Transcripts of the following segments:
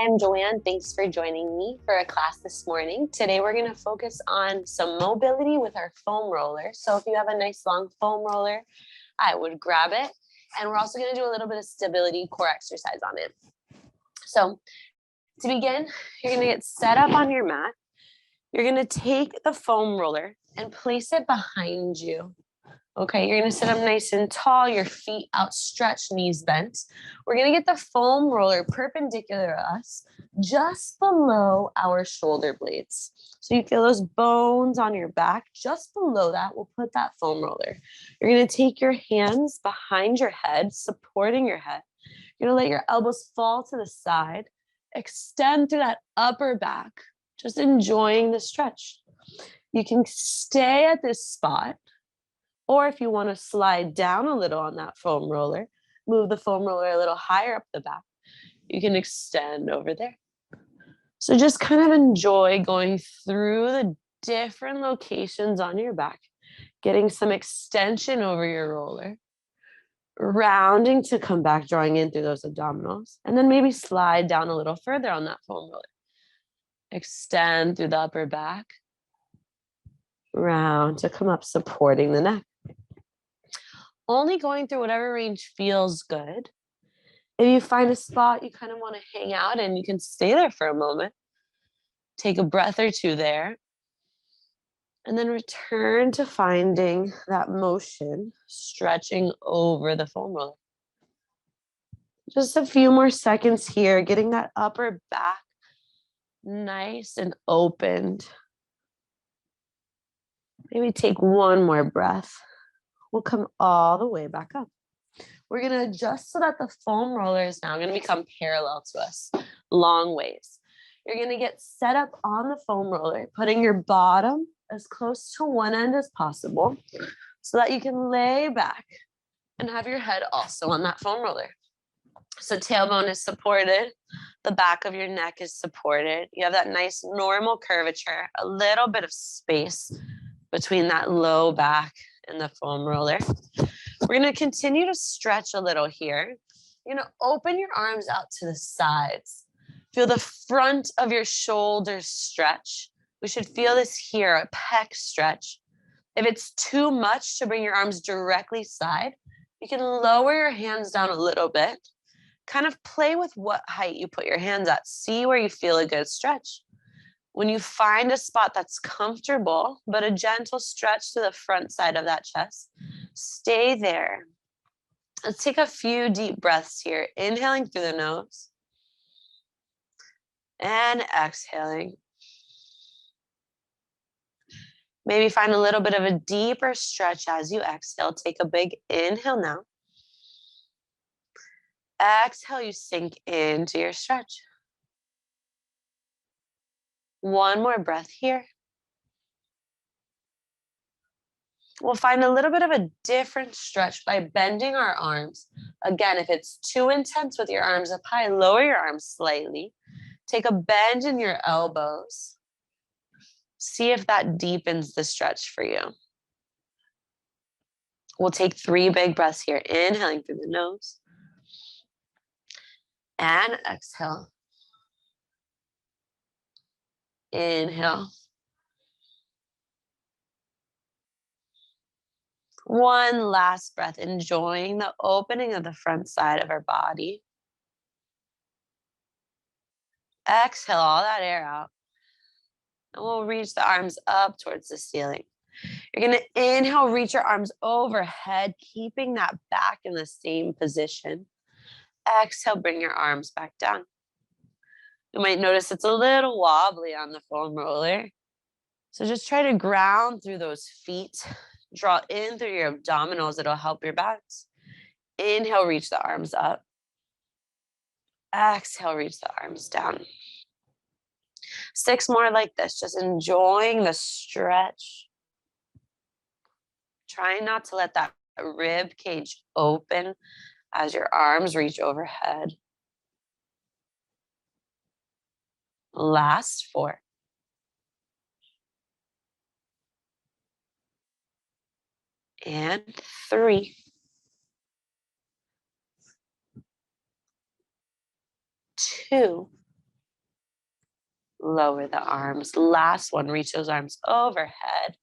Hi, I'm Joanne. Thanks for joining me for a class this morning. Today we're going to focus on some mobility with our foam roller. So if you have a nice long foam roller, I would grab it. And we're also going to do a little bit of stability core exercise on it. So to begin, you're going to get set up on your mat. You're going to take the foam roller and place it behind you. Okay, you're gonna sit up nice and tall, your feet outstretched, knees bent. We're gonna get the foam roller perpendicular to us, just below our shoulder blades. So you feel those bones on your back, just below that, we'll put that foam roller. You're gonna take your hands behind your head, supporting your head. You're gonna let your elbows fall to the side, extend through that upper back, just enjoying the stretch. You can stay at this spot. Or if you want to slide down a little on that foam roller, move the foam roller a little higher up the back, you can extend over there. So just kind of enjoy going through the different locations on your back, getting some extension over your roller, rounding to come back, drawing in through those abdominals, and then maybe slide down a little further on that foam roller. Extend through the upper back, round to come up, supporting the neck. Only going through whatever range feels good. If you find a spot you kind of want to hang out in, you can stay there for a moment. Take a breath or two there. And then return to finding that motion, stretching over the foam roller. Just a few more seconds here, getting that upper back nice and opened. Maybe take one more breath. We'll come all the way back up. We're going to adjust so that the foam roller is now going to become parallel to us, long ways. You're going to get set up on the foam roller, putting your bottom as close to one end as possible so that you can lay back and have your head also on that foam roller. So tailbone is supported. The back of your neck is supported. You have that nice normal curvature, a little bit of space between that low back and the foam roller. We're going to continue to stretch a little here. You're going to open your arms out to the sides. Feel the front of your shoulders stretch. We should feel this here, a pec stretch. If it's too much to bring your arms directly side, you can lower your hands down a little bit. Kind of play with what height you put your hands at. See where you feel a good stretch. When you find a spot that's comfortable, but a gentle stretch to the front side of that chest, stay there. Let's take a few deep breaths here. Inhaling through the nose and exhaling. Maybe find a little bit of a deeper stretch as you exhale. Take a big inhale now. Exhale, you sink into your stretch. One more breath here. We'll find a little bit of a different stretch by bending our arms. Again, if it's too intense with your arms up high, lower your arms slightly. Take a bend in your elbows. See if that deepens the stretch for you. We'll take 3 big breaths here. Inhaling through the nose. And exhale. Inhale. One last breath, enjoying the opening of the front side of our body. Exhale all that air out. And we'll reach the arms up towards the ceiling. You're going to inhale, reach your arms overhead, keeping that back in the same position. Exhale, bring your arms back down. You might notice it's a little wobbly on the foam roller. So just try to ground through those feet. Draw in through your abdominals. It'll help your backs. Inhale, reach the arms up. Exhale, reach the arms down. 6 more like this, just enjoying the stretch. Trying not to let that rib cage open as your arms reach overhead. Last 4. And 3. 2. Lower the arms. Last one, reach those arms overhead.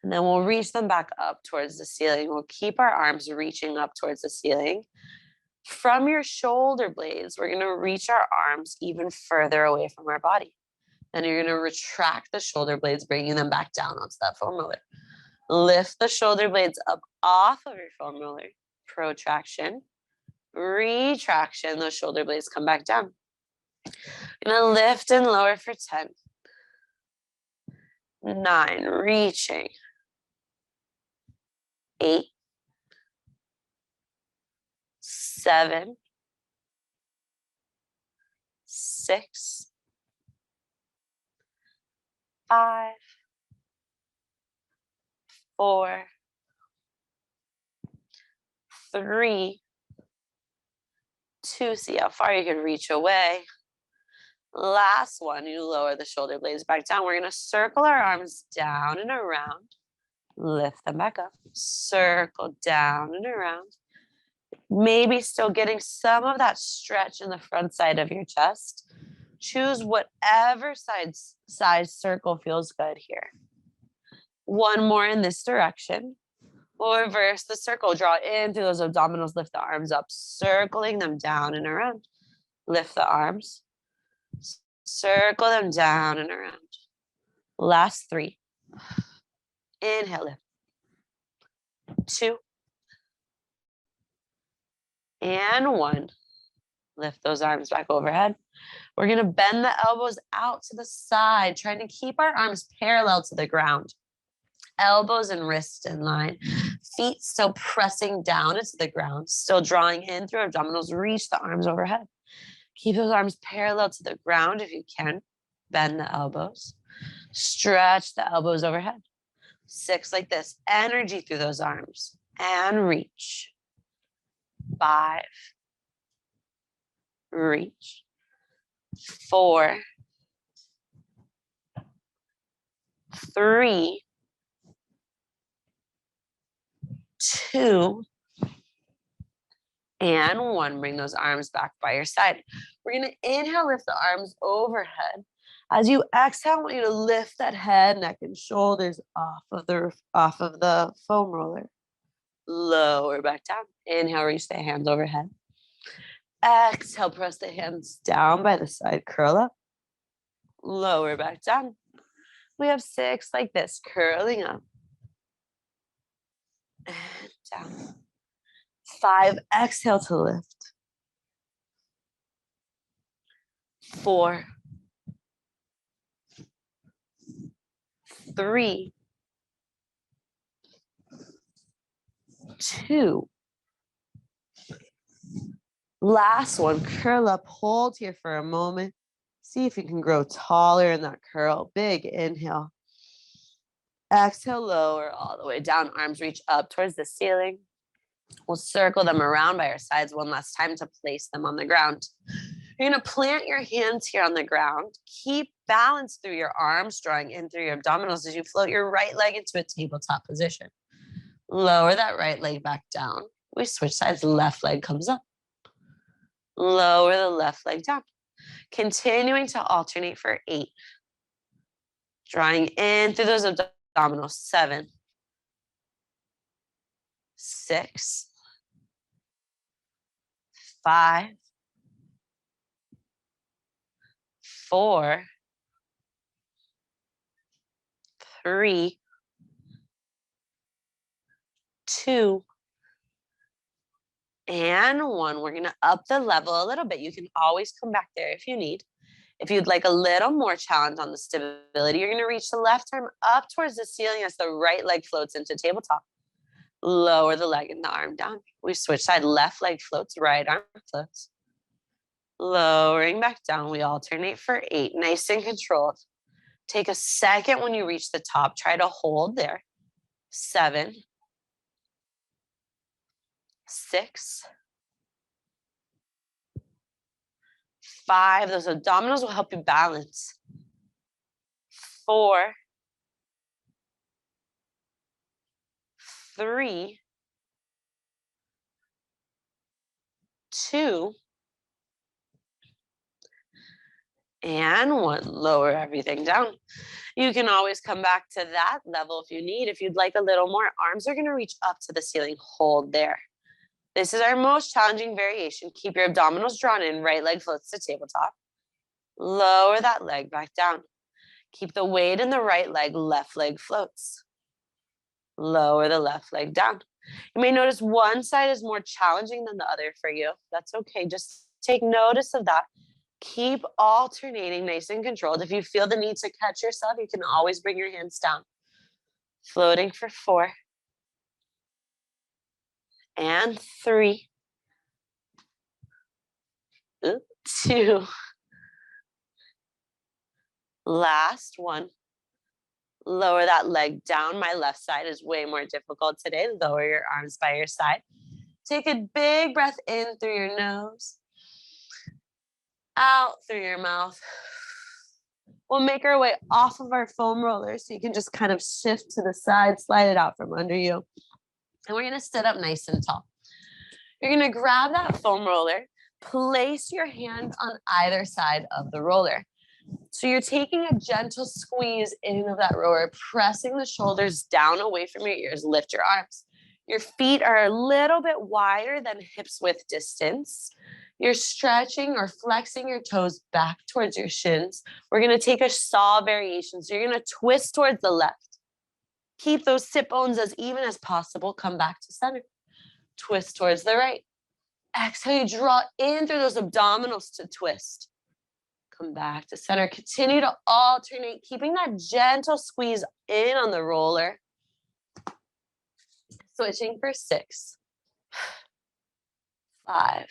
And then we'll reach them back up towards the ceiling. We'll keep our arms reaching up towards the ceiling. From your shoulder blades, we're going to reach our arms even further away from our body. Then you're going to retract the shoulder blades, bringing them back down onto that foam roller. Lift the shoulder blades up off of your foam roller. Protraction, retraction, those shoulder blades come back down. You're going to lift and lower for 10. 9, reaching. 8, 7, 6, 5, 4, 3, 2. See how far you can reach away. Last one, you lower the shoulder blades back down. We're going to circle our arms down and around. Lift them back up. Circle down and around. Maybe still getting some of that stretch in the front side of your chest. Choose whatever size circle feels good here. One more in this direction. We'll reverse the circle. Draw in through those abdominals. Lift the arms up, circling them down and around. Lift the arms. Circle them down and around. Last 3. Inhale, lift. 2. And 1. Lift those arms back overhead. We're going to bend the elbows out to the side, trying to keep our arms parallel to the ground. Elbows and wrists in line. Feet still pressing down into the ground, still drawing in through abdominals. Reach the arms overhead. Keep those arms parallel to the ground if you can. Bend the elbows. Stretch the elbows overhead. 6 like this. Energy through those arms. And reach. 5. Reach. 4. 3. 2. And 1. Bring those arms back by your side. We're going to inhale, lift the arms overhead. As you exhale, I want you to lift that head, neck, and shoulders off of the foam roller. Lower back down. Inhale, reach the hands overhead. Exhale, press the hands down by the side. Curl up. Lower back down. We have 6 like this, curling up. And down. 5, exhale to lift. 4. 3. 2. Last one, curl up, hold here for a moment. See if you can grow taller in that curl. Big inhale. Exhale, lower all the way down. Arms reach up towards the ceiling. We'll circle them around by our sides one last time to place them on the ground. You're going to plant your hands here on the ground. Keep balance through your arms, drawing in through your abdominals as you float your right leg into a tabletop position. Lower that right leg back down. We switch sides. Left leg comes up. Lower the left leg down. Continuing to alternate for 8. Drawing in through those abdominals. 7. 6. 5. 4. 3. 2. And 1. We're going to up the level a little bit. You can always come back there if you need. If you'd like a little more challenge on the stability, you're going to reach the left arm up towards the ceiling as the right leg floats into tabletop. Lower the leg and the arm down. We switch side. Left leg floats, right arm floats. Lowering back down. We alternate for 8. Nice and controlled. Take a second when you reach the top. Try to hold there. 7. 6. 5. Those abdominals will help you balance. 4. 3. 2. And one, lower everything down. You can always come back to that level if you need. If you'd like a little more, arms are gonna reach up to the ceiling, hold there. This is our most challenging variation. Keep your abdominals drawn in, right leg floats to tabletop. Lower that leg back down. Keep the weight in the right leg, left leg floats. Lower the left leg down. You may notice one side is more challenging than the other for you. That's okay. Just take notice of that. Keep alternating nice and controlled. If you feel the need to catch yourself, you can always bring your hands down. Floating for 4 and 3, 2, last one. Lower that leg down. My left side is way more difficult today. Lower your arms by your side. Take a big breath in through your nose, out through your mouth. We'll make our way off of our foam roller so you can just kind of shift to the side, slide it out from under you. And we're gonna sit up nice and tall. You're gonna grab that foam roller, place your hands on either side of the roller. So you're taking a gentle squeeze in of that roller, pressing the shoulders down away from your ears. Lift your arms. Your feet are a little bit wider than hips width distance. You're stretching or flexing your toes back towards your shins. We're going to take a saw variation. So you're going to twist towards the left. Keep those sit bones as even as possible. Come back to center. Twist towards the right. Exhale, you draw in through those abdominals to twist. Come back to center. Continue to alternate, keeping that gentle squeeze in on the roller. Switching for 6, 5,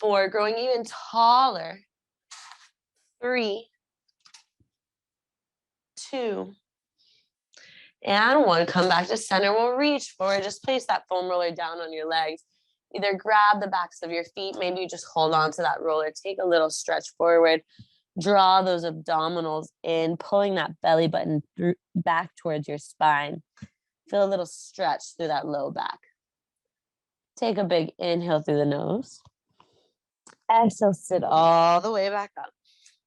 4, growing even taller. 3, 2, and 1. Come back to center. We'll reach forward. Just place that foam roller down on your legs. Either grab the backs of your feet. Maybe you just hold on to that roller. Take a little stretch forward. Draw those abdominals in, pulling that belly button back towards your spine. Feel a little stretch through that low back. Take a big inhale through the nose. Exhale, sit all the way back up.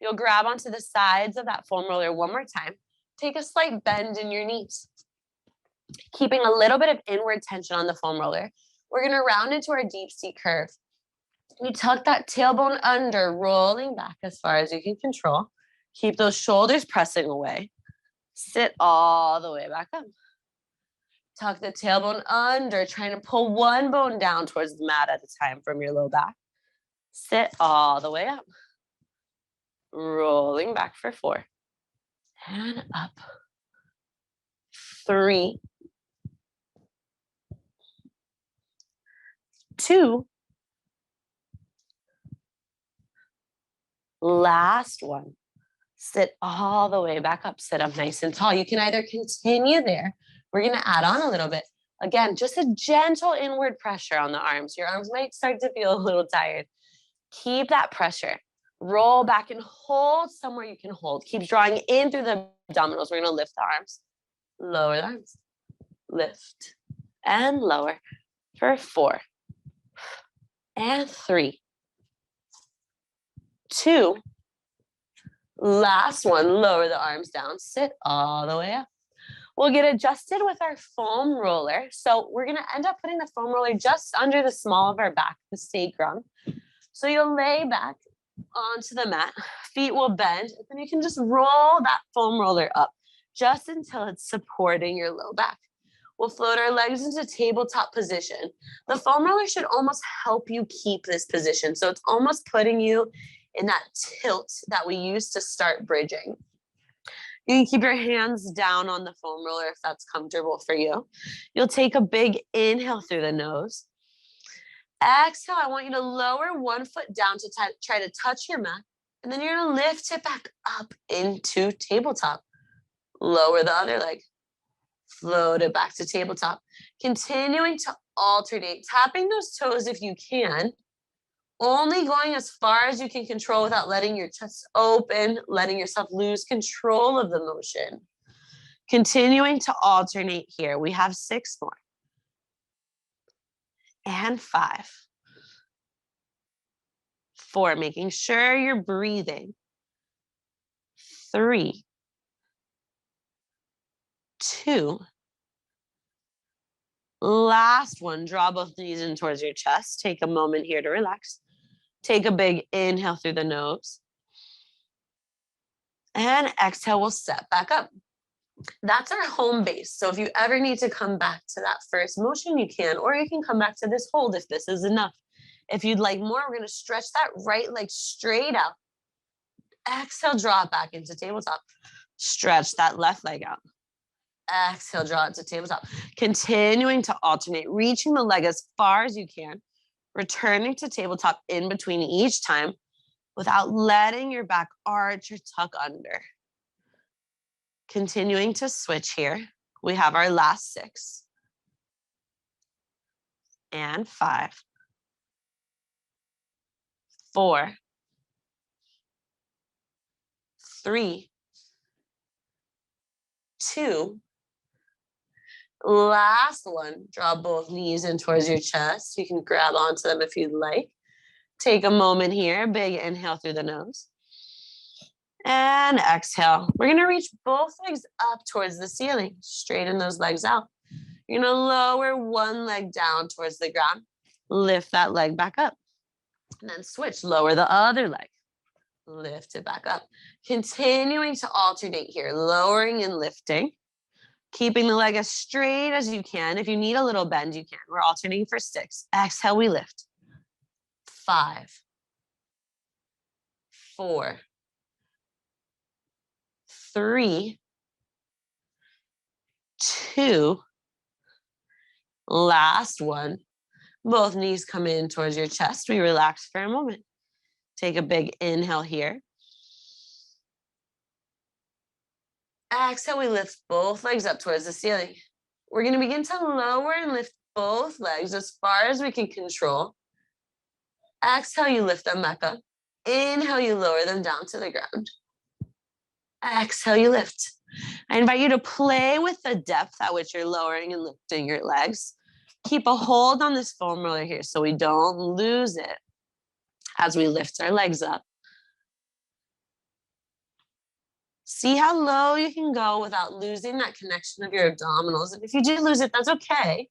You'll grab onto the sides of that foam roller one more time. Take a slight bend in your knees. Keeping a little bit of inward tension on the foam roller. We're going to round into our deep sea curve. You tuck that tailbone under, rolling back as far as you can control. Keep those shoulders pressing away. Sit all the way back up. Tuck the tailbone under, trying to pull one bone down towards the mat at a time from your low back. Sit all the way up. Rolling back for 4. And up. 3, 2, last one. Sit all the way back up. Sit up nice and tall. You can either continue there. We're going to add on a little bit. Again, just a gentle inward pressure on the arms. Your arms might start to feel a little tired. Keep that pressure. Roll back and hold somewhere you can hold. Keep drawing in through the abdominals. We're going to lift the arms. Lower the arms. Lift and lower for 4 and 3, 2, last one. Lower the arms down. Sit all the way up. We'll get adjusted with our foam roller. So we're going to end up putting the foam roller just under the small of our back, the sacrum. So you'll lay back onto the mat. Feet will bend. And then you can just roll that foam roller up just until it's supporting your low back. We'll float our legs into tabletop position. The foam roller should almost help you keep this position. So it's almost putting you in that tilt that we use to start bridging. You can keep your hands down on the foam roller if that's comfortable for you. You'll take a big inhale through the nose. Exhale, I want you to lower one foot down to try to touch your mat. And then you're going to lift it back up into tabletop. Lower the other leg. Float it back to tabletop. Continuing to alternate, tapping those toes if you can. Only going as far as you can control without letting your chest open, letting yourself lose control of the motion. Continuing to alternate here. We have 6 more. And 5, 4, making sure you're breathing. 3, 2. Last one, draw both knees in towards your chest. Take a moment here to relax. Take a big inhale through the nose. And exhale, we'll step back up. That's our home base. So if you ever need to come back to that first motion, you can, or you can come back to this hold if this is enough. If you'd like more, we're going to stretch that right leg straight out. Exhale, draw it back into tabletop. Stretch that left leg out. Exhale, draw it to tabletop. Continuing to alternate, reaching the leg as far as you can, returning to tabletop in between each time without letting your back arch or tuck under. Continuing to switch here. We have our last 6. And 5. 4. 3. 2. Last one, draw both knees in towards your chest. You can grab onto them if you'd like. Take a moment here, big inhale through the nose. And exhale. We're going to reach both legs up towards the ceiling. Straighten those legs out. You're going to lower one leg down towards the ground. Lift that leg back up. And then switch, lower the other leg. Lift it back up. Continuing to alternate here, lowering and lifting. Keeping the leg as straight as you can. If you need a little bend, you can. We're alternating for 6. Exhale, we lift. 5. 4. 3. 2. Last one. Both knees come in towards your chest. We relax for a moment. Take a big inhale here. Exhale, we lift both legs up towards the ceiling. We're going to begin to lower and lift both legs as far as we can control. Exhale, you lift them back up. Inhale, you lower them down to the ground. Exhale, you lift. I invite you to play with the depth at which you're lowering and lifting your legs. Keep a hold on this foam roller here so we don't lose it as we lift our legs up. See how low you can go without losing that connection of your abdominals. And if you do lose it, that's okay.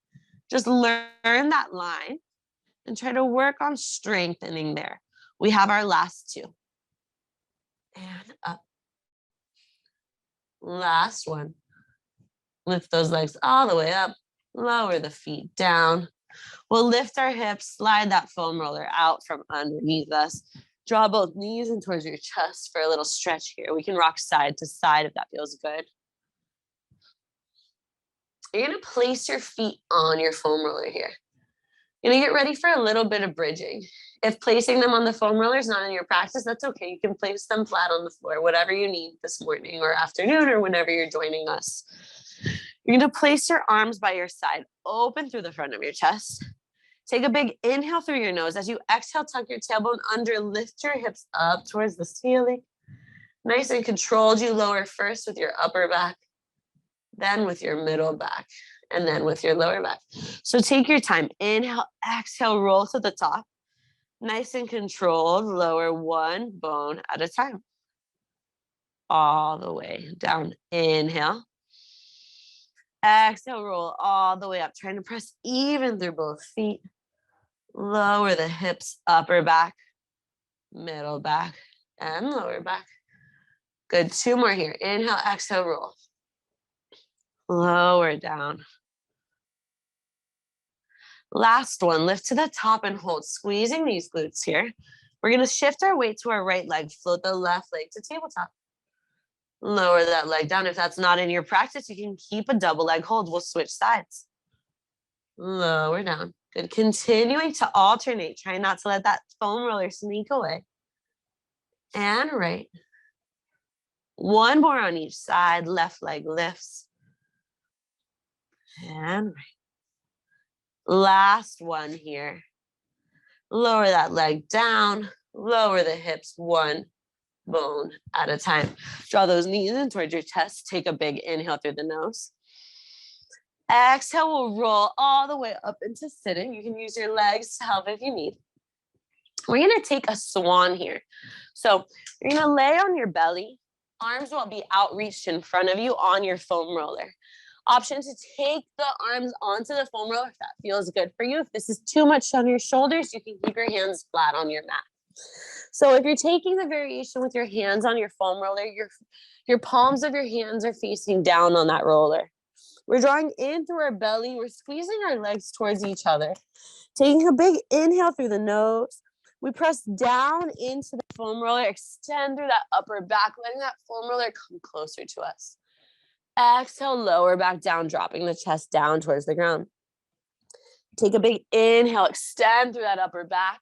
Just learn that line and try to work on strengthening there. We have our last 2. And up. Last one. Lift those legs all the way up. Lower the feet down. We'll lift our hips, slide that foam roller out from underneath us. Draw both knees in towards your chest for a little stretch here. We can rock side to side if that feels good. You're going to place your feet on your foam roller here. You're going to get ready for a little bit of bridging. If placing them on the foam roller is not in your practice, that's okay. You can place them flat on the floor, whatever you need this morning or afternoon or whenever you're joining us. You're going to place your arms by your side, open through the front of your chest. Take a big inhale through your nose. As you exhale, tuck your tailbone under, lift your hips up towards the ceiling. Nice and controlled, you lower first with your upper back, then with your middle back, and then with your lower back. So take your time. Inhale, exhale, roll to the top. Nice and controlled, lower one bone at a time. All the way down. Inhale. Exhale, roll all the way up, trying to press even through both feet. Lower the hips, upper back, middle back, and lower back. Good, 2 more here. Inhale, exhale, roll. Lower down. Last one, lift to the top and hold, squeezing these glutes here. We're gonna shift our weight to our right leg, float the left leg to tabletop. Lower that leg down. If that's not in your practice, you can keep a double leg hold. We'll switch sides. Lower down. Good. Continuing to alternate. Try not to let that foam roller sneak away. And right. One more on each side. Left leg lifts. And right. Last one here. Lower that leg down. Lower the hips one bone at a time. Draw those knees in towards your chest. Take a big inhale through the nose. Exhale, we'll roll all the way up into sitting. You can use your legs to help if you need. We're going to take a swan here. So you're going to lay on your belly. Arms will be outreached in front of you on your foam roller. Option to take the arms onto the foam roller if that feels good for you. If this is too much on your shoulders, you can keep your hands flat on your mat. So if you're taking the variation with your hands on your foam roller, your palms of your hands are facing down on that roller. We're drawing in through our belly. We're squeezing our legs towards each other. Taking a big inhale through the nose. We press down into the foam roller, extend through that upper back, letting that foam roller come closer to us. Exhale, lower back down, dropping the chest down towards the ground. Take a big inhale, extend through that upper back.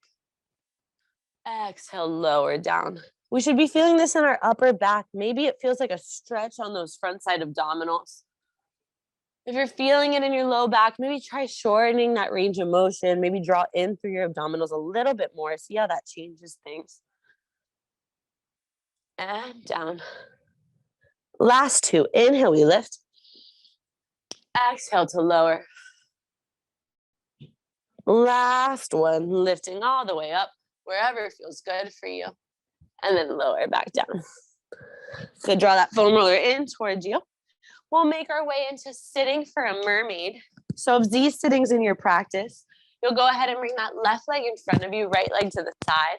Exhale, lower down. We should be feeling this in our upper back. Maybe it feels like a stretch on those front side abdominals. If you're feeling it in your low back, maybe try shortening that range of motion. Maybe draw in through your abdominals a little bit more. See how that changes things. And down. Last two. Inhale, we lift. Exhale to lower. Last one, lifting all the way up, wherever feels good for you. And then lower back down. Good, draw that foam roller in towards you. We'll make our way into sitting for a mermaid. So if Z sitting's in your practice, you'll go ahead and bring that left leg in front of you, right leg to the side.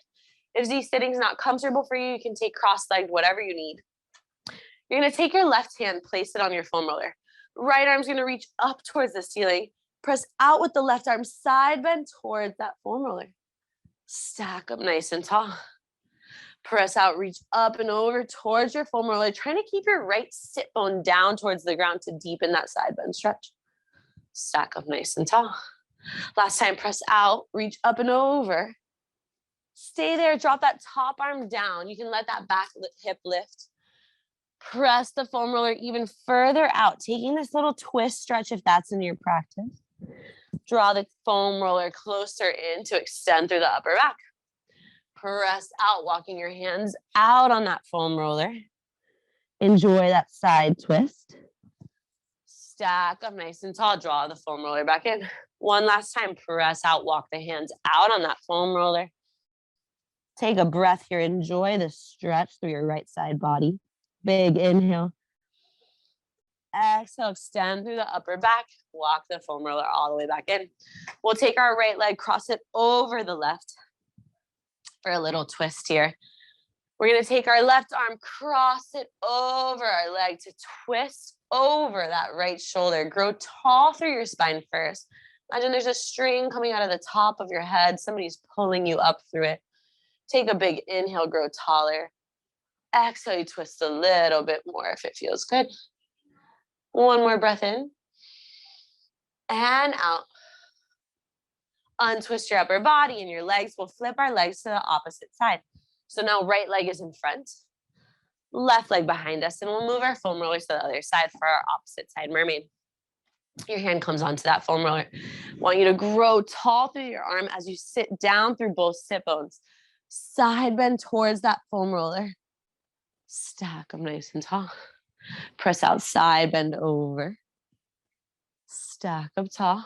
If Z sitting's not comfortable for you, you can take cross-legged, whatever you need. You're gonna take your left hand, place it on your foam roller. Right arm's gonna reach up towards the ceiling. Press out with the left arm, side bend towards that foam roller. Stack up nice and tall. Press out, reach up and over towards your foam roller, trying to keep your right sit bone down towards the ground to deepen that side bend stretch. Stack up nice and tall. Last time, press out, reach up and over. Stay there, drop that top arm down. You can let that back hip lift. Press the foam roller even further out, taking this little twist stretch if that's in your practice. Draw the foam roller closer in to extend through the upper back. Press out, walking your hands out on that foam roller. Enjoy that side twist. Stack up nice and tall. Draw the foam roller back in. One last time, press out, walk the hands out on that foam roller. Take a breath here. Enjoy the stretch through your right side body. Big inhale. Exhale, extend through the upper back. Walk the foam roller all the way back in. We'll take our right leg, cross it over the left for a little twist here. We're going to take our left arm, cross it over our leg to twist over that right shoulder. Grow tall through your spine first. Imagine there's a string coming out of the top of your head. Somebody's pulling you up through it. Take a big inhale, grow taller. Exhale, you twist a little bit more if it feels good. One more breath in and out. Untwist your upper body and your legs. We'll flip our legs to the opposite side. So now right leg is in front, left leg behind us, and we'll move our foam rollers to the other side for our opposite side mermaid. Your hand comes onto that foam roller. Want you to grow tall through your arm as you sit down through both sit bones. Side bend towards that foam roller. Stack them nice and tall. Press out, side bend over. Stack up tall.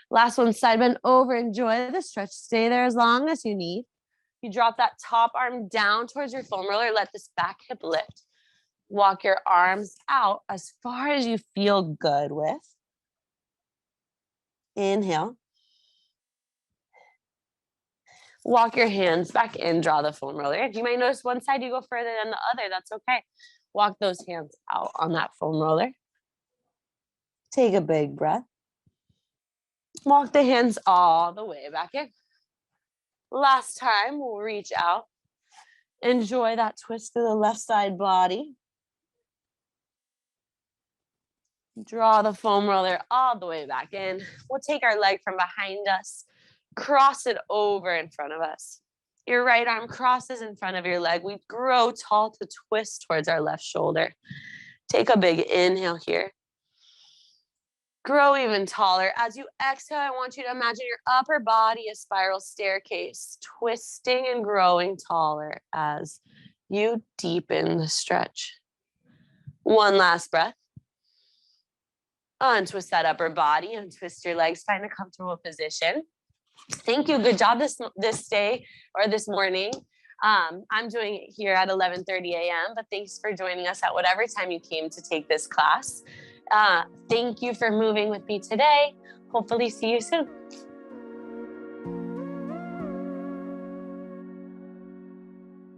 Last one, side bend over. Enjoy the stretch. Stay there as long as you need. You drop that top arm down towards your foam roller. Let this back hip lift. Walk your arms out as far as you feel good with. Inhale. Walk your hands back in. Draw the foam roller. If you might notice one side you go further than the other, that's okay. Walk those hands out on that foam roller. Take a big breath. Walk the hands all the way back in. Last time, we'll reach out. Enjoy that twist to the left side body. Draw the foam roller all the way back in. We'll take our leg from behind us, cross it over in front of us. Your right arm crosses in front of your leg. We grow tall to twist towards our left shoulder. Take a big inhale here. Grow even taller. As you exhale, I want you to imagine your upper body a spiral staircase, twisting and growing taller as you deepen the stretch. One last breath. Untwist that upper body, untwist your legs, find a comfortable position. Thank you. Good job this day or this morning. I'm doing it here at 11:30 a.m., but thanks for joining us at whatever time you came to take this class. Thank you for moving with me today. Hopefully see you soon.